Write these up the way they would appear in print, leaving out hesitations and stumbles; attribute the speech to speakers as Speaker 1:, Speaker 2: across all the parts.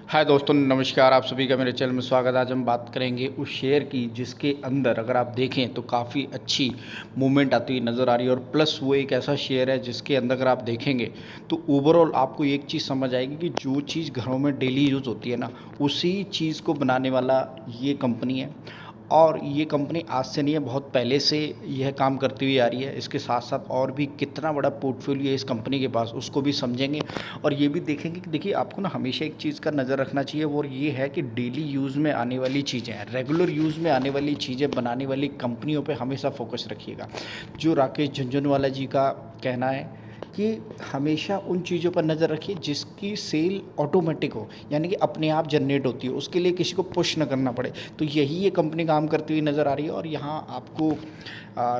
Speaker 1: हाय दोस्तों, नमस्कार। आप सभी का मेरे चैनल में स्वागत है। आज हम बात करेंगे उस शेयर की जिसके अंदर अगर आप देखें तो काफ़ी अच्छी मूवमेंट आती हुई नज़र आ रही है, और प्लस वो एक ऐसा शेयर है जिसके अंदर अगर आप देखेंगे तो ओवरऑल आपको एक चीज़ समझ आएगी कि जो चीज़ घरों में डेली यूज़ होती है ना, उसी चीज़ को बनाने वाला ये कंपनी है। और ये कंपनी आज से नहीं है, बहुत पहले से यह काम करती हुई आ रही है। इसके साथ साथ और भी कितना बड़ा पोर्टफोलियो है इस कंपनी के पास, उसको भी समझेंगे। और ये भी देखेंगे कि देखिए, आपको ना हमेशा एक चीज़ का नज़र रखना चाहिए, वो ये है कि डेली यूज़ में आने वाली चीज़ें हैं, रेगुलर यूज़ में आने वाली चीज़ें बनाने वाली कंपनियों पे हमेशा फोकस रखिएगा। जो राकेश झुनझुनवाला जी का कहना है कि हमेशा उन चीज़ों पर नज़र रखिए जिसकी सेल ऑटोमेटिक हो, यानी कि अपने आप जनरेट होती है, उसके लिए किसी को पुश ना करना पड़े। तो यही ये कंपनी काम करती हुई नज़र आ रही है। और यहाँ आपको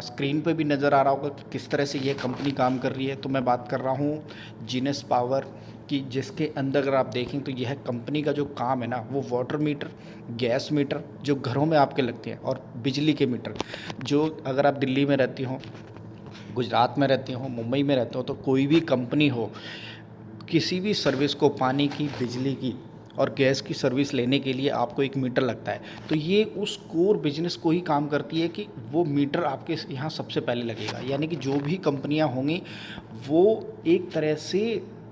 Speaker 1: स्क्रीन पे भी नज़र आ रहा होगा कि किस तरह से यह कंपनी काम कर रही है। तो मैं बात कर रहा हूँ जीनस पावर की, जिसके अंदर अगर आप देखें तो यह कंपनी का जो काम है ना, वो वाटर मीटर, गैस मीटर जो घरों में आपके लगते हैं, और बिजली के मीटर जो अगर आप दिल्ली में रहती हों, गुजरात में रहते हो, मुंबई में रहते हो, तो कोई भी कंपनी हो, किसी भी सर्विस को, पानी की, बिजली की और गैस की सर्विस लेने के लिए आपको एक मीटर लगता है। तो ये उस कोर बिजनेस को ही काम करती है कि वो मीटर आपके यहाँ सबसे पहले लगेगा। यानी कि जो भी कंपनियाँ होंगी वो एक तरह से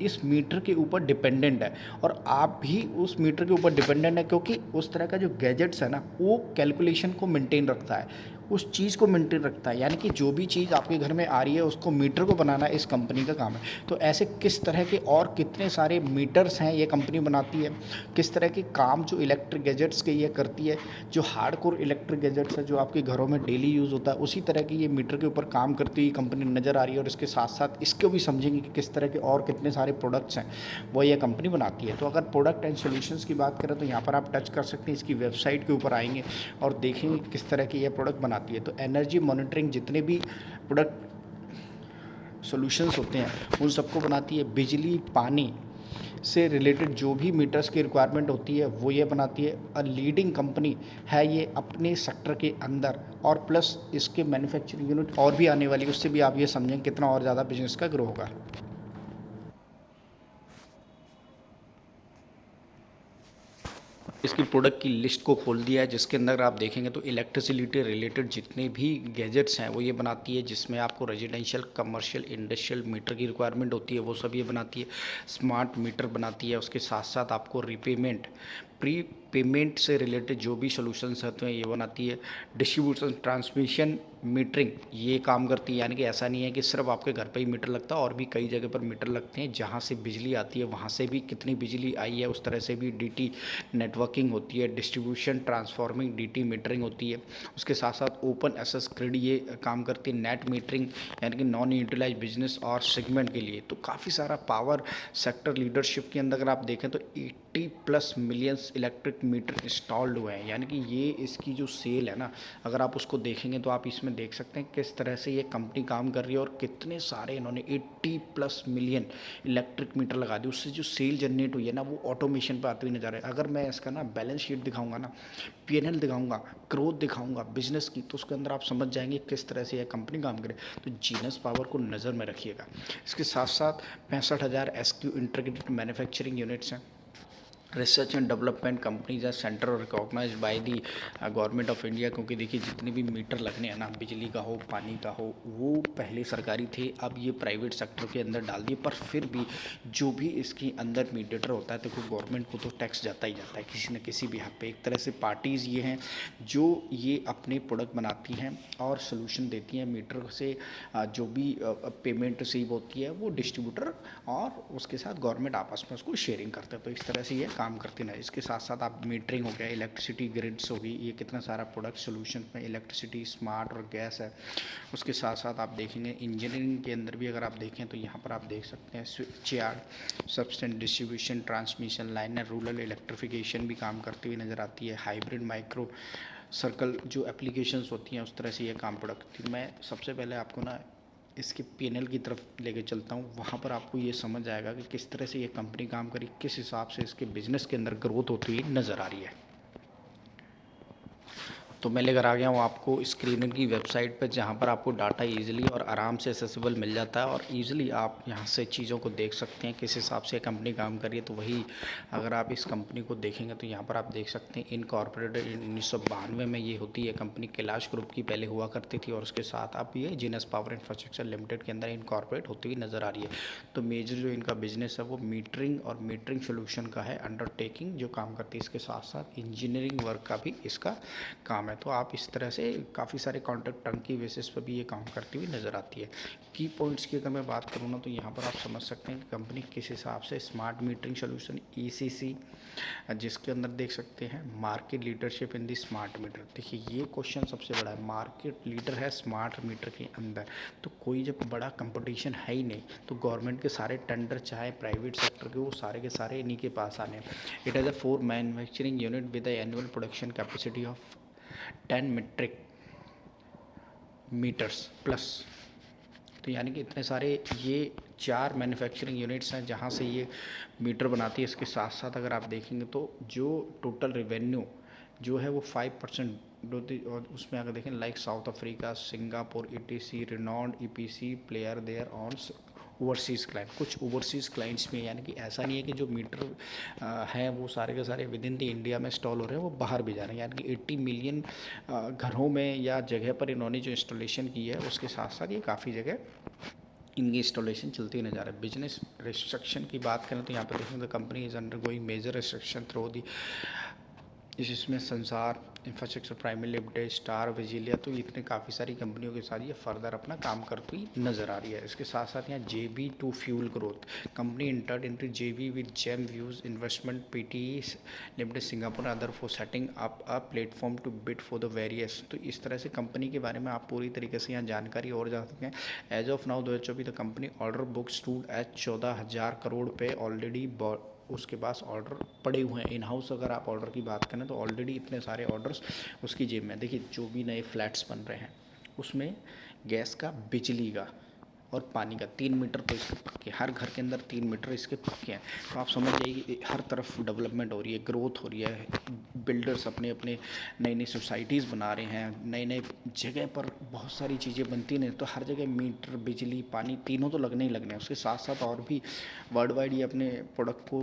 Speaker 1: इस मीटर के ऊपर डिपेंडेंट है, और आप भी उस मीटर के ऊपर डिपेंडेंट है, क्योंकि उस तरह का जो गैजेट्स है ना, वो कैलकुलेशन को मेंटेन रखता है, उस चीज़ को मेंटेन रखता है। यानी कि जो भी चीज़ आपके घर में आ रही है उसको मीटर को बनाना इस कंपनी का काम है। तो ऐसे किस तरह के और कितने सारे मीटर्स हैं ये कंपनी बनाती है, किस तरह के काम जो इलेक्ट्रिक गैजेट्स के ये करती है, जो हार्डकोर इलेक्ट्रिक गैजेट्स है जो आपके घरों में डेली यूज़ होता है, उसी तरह की ये मीटर के ऊपर काम करती हुई कंपनी नज़र आ रही है। और इसके साथ साथ इसको भी समझेंगे कि किस तरह के और कितने सारे प्रोडक्ट्स हैं वो ये कंपनी बनाती है। तो अगर प्रोडक्ट एंड सोल्यूशंस की बात करें तो यहाँ पर आप टच कर सकते हैं, इसकी वेबसाइट के ऊपर आएंगे और देखेंगे कि किस तरह की ये प्रोडक्ट बनाती है। तो एनर्जी मॉनिटरिंग जितने भी प्रोडक्ट सॉल्यूशंस होते हैं उन सबको बनाती है। बिजली, पानी से रिलेटेड जो भी मीटर्स की रिक्वायरमेंट होती है वो ये बनाती है। लीडिंग कंपनी है ये अपने सेक्टर के अंदर, और प्लस इसके मैन्युफैक्चरिंग यूनिट और भी आने वाली, उससे भी आप ये समझें कितना और ज़्यादा बिजनेस का ग्रो होगा। इसकी प्रोडक्ट की लिस्ट को खोल दिया है, जिसके अंदर आप देखेंगे तो इलेक्ट्रिसिटी रिलेटेड जितने भी गैजेट्स हैं वो ये बनाती है, जिसमें आपको रेजिडेंशियल, कमर्शियल, इंडस्ट्रियल मीटर की रिक्वायरमेंट होती है वो सब ये बनाती है। स्मार्ट मीटर बनाती है। उसके साथ साथ आपको रीपेमेंट, प्री पेमेंट से रिलेटेड जो भी सॉल्यूशंस होते हैं ये बनाती है। डिस्ट्रीब्यूशन, ट्रांसमिशन, मीटरिंग ये काम करती है। यानी कि ऐसा नहीं है कि सिर्फ आपके घर पे ही मीटर लगता है, और भी कई जगह पर मीटर लगते हैं। जहाँ से बिजली आती है वहाँ से भी कितनी बिजली आई है उस तरह से भी डीटी नेटवर्किंग होती है। डिस्ट्रीब्यूशन, ट्रांसफॉर्मिंग, डीटी मीटरिंग होती है। उसके साथ साथ ओपन एक्सेस ग्रिड ये काम करती है। नेट मीटरिंग यानी कि नॉन यूटिलाइज बिजनेस और सेगमेंट के लिए। तो काफ़ी सारा पावर सेक्टर लीडरशिप के अंदर अगर आप देखें तो 80+ मिलियंस इलेक्ट्रिक मीटर इंस्टॉल्ड हुए हैं। यानी कि ये इसकी जो सेल है ना, अगर आप उसको देखेंगे तो आप इसमें देख सकते हैं किस तरह से ये कंपनी काम कर रही है, और कितने सारे इन्होंने 80+ मिलियन इलेक्ट्रिक मीटर लगा दिए। उससे जो सेल जनरेट हुई है ना, वो ऑटोमेशन पर आती हुई नजर है। अगर मैं इसका ना बैलेंस शीट दिखाऊंगा ना, पीएनएल दिखाऊंगा, ग्रोथ दिखाऊंगा बिजनेस की, तो उसके अंदर आप समझ जाएंगे किस तरह से यह कंपनी काम करे। तो जीनस पावर को नज़र में रखिएगा। इसके साथ साथ 65,000 एसक्यू इंटीग्रेटेड मैन्युफैक्चरिंग यूनिट्स हैं। Research and development companies are centre और recognise by the government of India. क्योंकि देखिए, जितने भी मीटर लगने हैं ना, बिजली का हो, पानी का हो, वो पहले सरकारी थे, अब ये प्राइवेट सेक्टर के अंदर डाल दिए। पर फिर भी जो भी इसके अंदर मीडिएटर होता है, तो गवर्नमेंट को तो टैक्स जाता ही जाता है किसी न किसी भी हद पे। एक तरह से पार्टीज़ ये हैं जो ये अपने प्रोडक्ट बनाती हैं और सोल्यूशन देती हैं। मीटर से जो भी पेमेंट रिसीव होती है वो डिस्ट्रीब्यूटर और उसके साथ गवर्नमेंट आपस में उसको शेयरिंग करते हैं। तो इस तरह से ये काम करती ना। इसके साथ साथ आप मीटरिंग हो गया, इलेक्ट्रिसिटी ग्रिड्स होगी, ये कितना सारा प्रोडक्ट सोल्यूशन में इलेक्ट्रिसिटी, स्मार्ट और गैस है। उसके साथ साथ आप देखेंगे इंजीनियरिंग के अंदर भी अगर आप देखें तो यहाँ पर आप देख सकते हैं switch yard, substance distribution, transmission line, rural electrification भी काम करती हुई नज़र आती है। हाइब्रिड, माइक्रो सर्कल जो एप्लीकेशंस होती हैं उस तरह से ये काम प्रोडक्ट। मैं सबसे पहले आपको ना इसके पीएनएल की तरफ लेके चलता हूँ, वहाँ पर आपको ये समझ आएगा कि किस तरह से ये कंपनी काम करी, किस हिसाब से इसके बिजनेस के अंदर ग्रोथ होती हुई नज़र आ रही है। तो मैं लेकर आ गया हूँ आपको स्क्रीनर की वेबसाइट पर, जहाँ पर आपको डाटा इजीली और आराम से एक्सेसिबल मिल जाता है और इजीली आप यहाँ से चीज़ों को देख सकते हैं किस हिसाब से कंपनी काम कर रही है। तो वही अगर आप इस कंपनी को देखेंगे तो यहाँ पर आप देख सकते हैं इनकॉर्पोरेटेड 1992 में ये होती है कंपनी। कैलाश ग्रुप की पहले हुआ करती थी और उसके साथ अब ये जीनस पावर इंफ्रास्ट्रक्चर लिमिटेड के अंदर इनकॉर्पोरेट होती हुई नज़र आ रही है। तो मेजर जो इनका बिजनेस है वो मीटरिंग और मीटरिंग सोल्यूशन का है, अंडरटेकिंग जो काम करती है। इसके साथ साथ इंजीनियरिंग वर्क का भी इसका काम है। तो आप इस तरह से काफ़ी सारे कॉन्ट्रैक्ट टर्म की बेसिस पर भी ये काम करती हुई नज़र आती है। की पॉइंट्स की अगर मैं बात करूँ ना तो यहाँ पर आप समझ सकते हैं कि कंपनी किस हिसाब से स्मार्ट मीटरिंग सोल्यूशन ईसीसी, जिसके अंदर देख सकते हैं market leadership in the smart meter. देखिए ये क्वेश्चन सबसे बड़ा है, मार्केट लीडर है स्मार्ट मीटर के अंदर, तो कोई जब बड़ा कंपटीशन है ही नहीं तो गवर्नमेंट के सारे टेंडर चाहे प्राइवेट सेक्टर के वो सारे के सारे इन्हीं के पास आने। It has a 4 manufacturing unit with annual production capacity of 10 metric meters plus. तो यानी कि इतने सारे ये 4 मैन्युफैक्चरिंग यूनिट्स हैं जहाँ से ये मीटर बनाती है। इसके साथ साथ अगर आप देखेंगे तो जो टोटल रेवेन्यू जो है वो 5% होती, और उसमें अगर देखें like South Africa, Singapore, ETC, renowned EPC player there on overseas client. कुछ ओवरसीज़ क्लाइंट्स में, यानी कि ऐसा नहीं है कि जो मीटर हैं वो सारे के सारे विद इन द इंडिया में इंस्टॉल हो रहे हैं, वो बाहर भी जा रहे हैं। यानी कि 80 मिलियन घरों में या जगह पर इन्होंने जो इंस्टॉलेशन की है उसके साथ साथ ये काफ़ी जगह इनकी इंस्टॉलेशन चलती नज़र आ रहा है। बिजनेस रिस्ट्रक्शन की बात करें तो यहाँ पर देखें तो company is undergoing major restructuring through the, इसमें Sansar infrastructure primary limited, star, विजिलिया, तो इतने काफ़ी सारी कंपनियों के साथ ये फर्दर अपना काम करती नज़र आ रही है। इसके साथ साथ यहाँ JV to fuel growth, company entered into JV with gem views investment PTE limited Singapore other for setting up a platform to bid for the various. तो इस तरह से कंपनी के बारे में आप पूरी तरीके से यहाँ जानकारी और जा सकते हैं। As of now 2024 the company order book stood as 14,000 crore पे ऑलरेडी उसके पास ऑर्डर पड़े हुए हैं इन हाउस। अगर आप ऑर्डर की बात करें तो ऑलरेडी इतने सारे ऑर्डर्स उसकी जेब में। देखिए जो भी नए फ्लैट्स बन रहे हैं उसमें गैस का, बिजली का और पानी का 3 मीटर तो इसके पक्के, हर घर के अंदर 3 मीटर इसके पक्के हैं। तो आप समझ जाइए कि हर तरफ डेवलपमेंट हो रही है, ग्रोथ हो रही है, बिल्डर्स अपने अपने नई नई सोसाइटीज़ बना रहे हैं, नए नए जगह पर बहुत सारी चीज़ें बनती हैं। तो हर जगह मीटर, बिजली, पानी तीनों तो लगने ही लगने हैं। उसके साथ साथ और भी वर्ल्ड वाइड ये अपने प्रोडक्ट को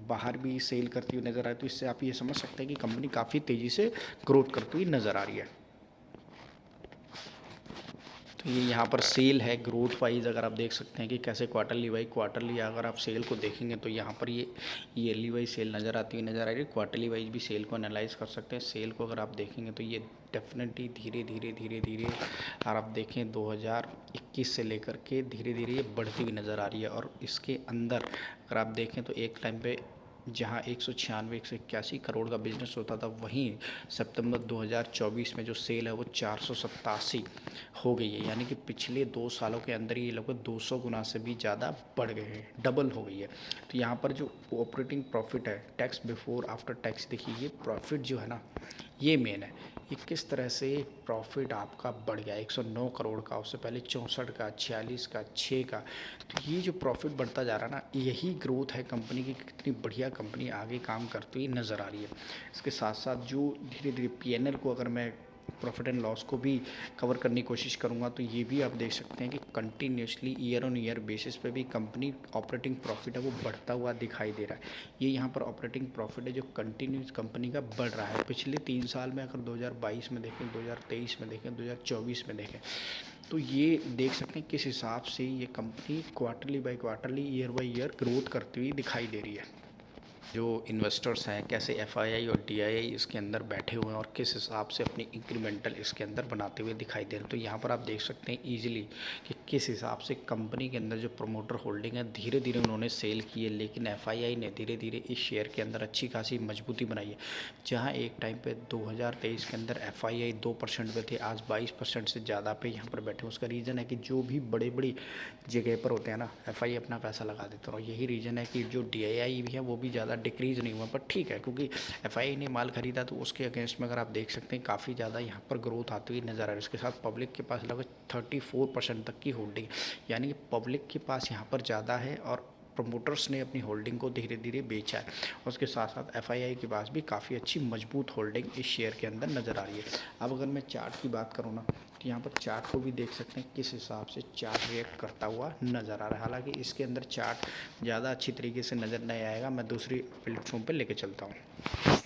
Speaker 1: बाहर भी सेल करती हुई नज़र आए। तो इससे आप ये समझ सकते हैं कि कंपनी काफ़ी तेज़ी से ग्रोथ करती हुई नज़र आ रही है। तो ये यहाँ पर सेल है ग्रोथ वाइज, अगर आप देख सकते हैं कि कैसे क्वार्टरली अगर आप सेल को देखेंगे तो यहाँ पर ये ईयरली वाइज सेल नज़र आती हुई नज़र आ रही है। क्वार्टरली वाइज भी सेल को एनालाइज कर सकते हैं। सेल को अगर आप देखेंगे तो ये डेफिनेटली धीरे धीरे अगर आप देखें 2021 से लेकर के धीरे धीरे ये बढ़ती हुई नज़र आ रही है। और इसके अंदर अगर आप देखें तो एक टाइम पे जहाँ 196-181 करोड़ का बिजनेस होता था, वहीं सितंबर 2024 में जो सेल है वो 487 हो गई है। यानी कि पिछले 2 सालों के अंदर ये लगभग 200 गुना से भी ज़्यादा बढ़ गए हैं, डबल हो गई है। तो यहाँ पर जो ऑपरेटिंग प्रॉफिट है, टैक्स बिफोर आफ्टर टैक्स, देखिए ये प्रॉफिट जो है ना ये मेन है। ये किस तरह से प्रॉफिट आपका बढ़ गया 109 करोड़ का, उससे पहले 64 का, 46 का, 6 का। तो ये जो प्रॉफिट बढ़ता जा रहा है ना, यही ग्रोथ है कंपनी की, कितनी बढ़िया कंपनी आगे काम करती हुई नज़र आ रही है। इसके साथ साथ जो धीरे धीरे PNL को अगर मैं प्रॉफिट एंड लॉस को भी कवर करने की कोशिश करूंगा तो ये भी आप देख सकते हैं कि continuously year on year basis पे भी कंपनी ऑपरेटिंग प्रॉफिट है वो बढ़ता हुआ दिखाई दे रहा है। ये यहाँ पर ऑपरेटिंग प्रॉफिट है जो कंटिन्यूस कंपनी का बढ़ रहा है। पिछले 3 साल में अगर 2022 में देखें, 2023 में देखें, 2024 में देखें, तो ये देख सकते हैं किस हिसाब से ये company quarterly by quarterly, year by year growth करती हुई दिखाई दे रही है। जो इन्वेस्टर्स हैं कैसे FII और DII इसके अंदर बैठे हुए हैं और किस हिसाब से अपनी इंक्रीमेंटल इसके अंदर बनाते हुए दिखाई दे रहे हैं। तो यहाँ पर आप देख सकते हैं ईजिली कि किस हिसाब से कंपनी के अंदर जो प्रमोटर होल्डिंग है धीरे धीरे उन्होंने सेल की है, लेकिन FII ने धीरे धीरे इस शेयर के अंदर अच्छी खासी मजबूती बनाई है। जहाँ एक टाइम पे 2023 के अंदर FII 2% पे थे, आज 22% से ज़्यादा पे यहाँ पर बैठे। उसका रीज़न है कि जो भी बड़ी बड़ी जगह पर होते हैं ना, FII अपना पैसा लगा देते हैं, और यही रीज़न है कि जो DII भी है वो भी ज़्यादा डिक्रीज़ नहीं हुआ। पर ठीक है, क्योंकि FII ने माल खरीदा तो उसके अगेंस्ट में अगर आप देख सकते हैं काफ़ी ज़्यादा यहाँ पर ग्रोथ आती हुई नज़र आ रही है। उसके साथ पब्लिक के पास लगभग 34% तक की होल्डिंग, यानी कि पब्लिक के पास यहाँ पर ज़्यादा है और प्रमोटर्स ने अपनी होल्डिंग को धीरे धीरे बेचा है। उसके साथ साथ FII के पास भी काफ़ी अच्छी मजबूत होल्डिंग इस शेयर के अंदर नज़र आ रही है। अब अगर मैं चार्ट की बात करूँ ना, तो यहाँ पर चार्ट को भी देख सकते हैं किस हिसाब से चार्ट रिएक्ट करता हुआ नज़र आ रहा है। हालांकि इसके अंदर चार्ट ज़्यादा अच्छी तरीके से नज़र नहीं आएगा, मैं दूसरी प्लेटफॉर्म पर लेके चलता हूँ।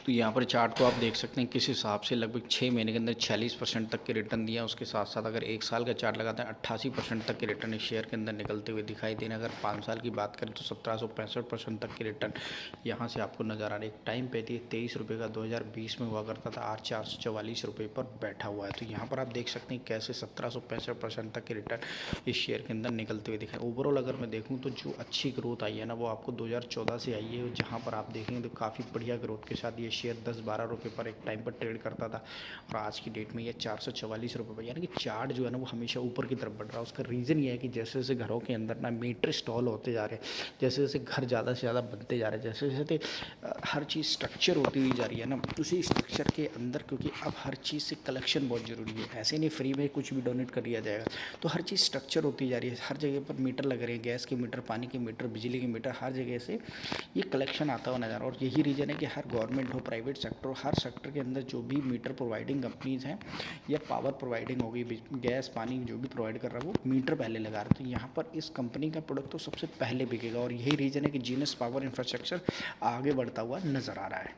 Speaker 1: तो यहाँ पर चार्ट को आप देख सकते हैं किस हिसाब से लगभग 6 महीने के अंदर 46% तक के रिटर्न दिया। उसके साथ साथ अगर 1 साल का चार्ट लगाते हैं 88% तक के रिटर्न इस शेयर के अंदर निकलते हुए दिखाई दे रहे हैं। अगर 5 साल की बात करें तो 1765% तक के रिटर्न यहाँ से आपको नज़र आ रहे हैं। एक टाइम पे थी 23 रुपये का 2020 में हुआ करता था, आज 444 रुपये पर बैठा हुआ है। तो यहाँ पर आप देख सकते हैं कैसे 1765% तक के रिटर्न इस शेयर के अंदर निकलते हुए दिखाए। ओवरऑल अगर मैं देखूँ तो जो अच्छी ग्रोथ आई है ना, वो आपको 2014 से आई है, जहाँ पर आप देखेंगे तो काफ़ी बढ़िया ग्रोथ के साथ ये शेयर 10-12 रुपये पर एक टाइम पर ट्रेड करता था और आज की डेट में ये 444 रुपये पर, यानी कि चार्ट जो है ना वो हमेशा ऊपर की तरफ बढ़ रहा है। उसका रीज़न ये है कि जैसे जैसे घरों के अंदर ना मीटर इंस्टॉल होते जा रहे हैं, जैसे जैसे घर ज़्यादा से ज़्यादा बनते जा रहे हैं, जैसे जैसे हर चीज़ स्ट्रक्चर होती हुई जा रही है ना, उसी स्ट्रक्चर के अंदर क्योंकि अब हर चीज़ से कलेक्शन बहुत ज़रूरी है। ऐसे नहीं फ्री में कुछ भी डोनेट कर दिया जाएगा, तो हर चीज़ स्ट्रक्चर होती जा रही है। हर जगह पर मीटर लग रहे हैं, गैस के मीटर, पानी के मीटर, बिजली के मीटर, हर जगह से ये कलेक्शन आता हुआ नज़र। और यही रीज़न है कि हर गवर्नमेंट हो, प्राइवेट सेक्टर हो, हर सेक्टर के अंदर जो भी मीटर प्रोवाइडिंग कंपनीज़ हैं या पावर प्रोवाइडिंग होगी, गैस पानी जो भी प्रोवाइड कर रहा है वो मीटर पहले लगा रहे हैं। तो यहाँ पर इस कंपनी का प्रोडक्ट तो सबसे पहले बिकेगा और यही रीज़न है कि जीनस पावर इंफ्रास्ट्रक्चर आगे बढ़ता हुआ नज़र आ रहा है।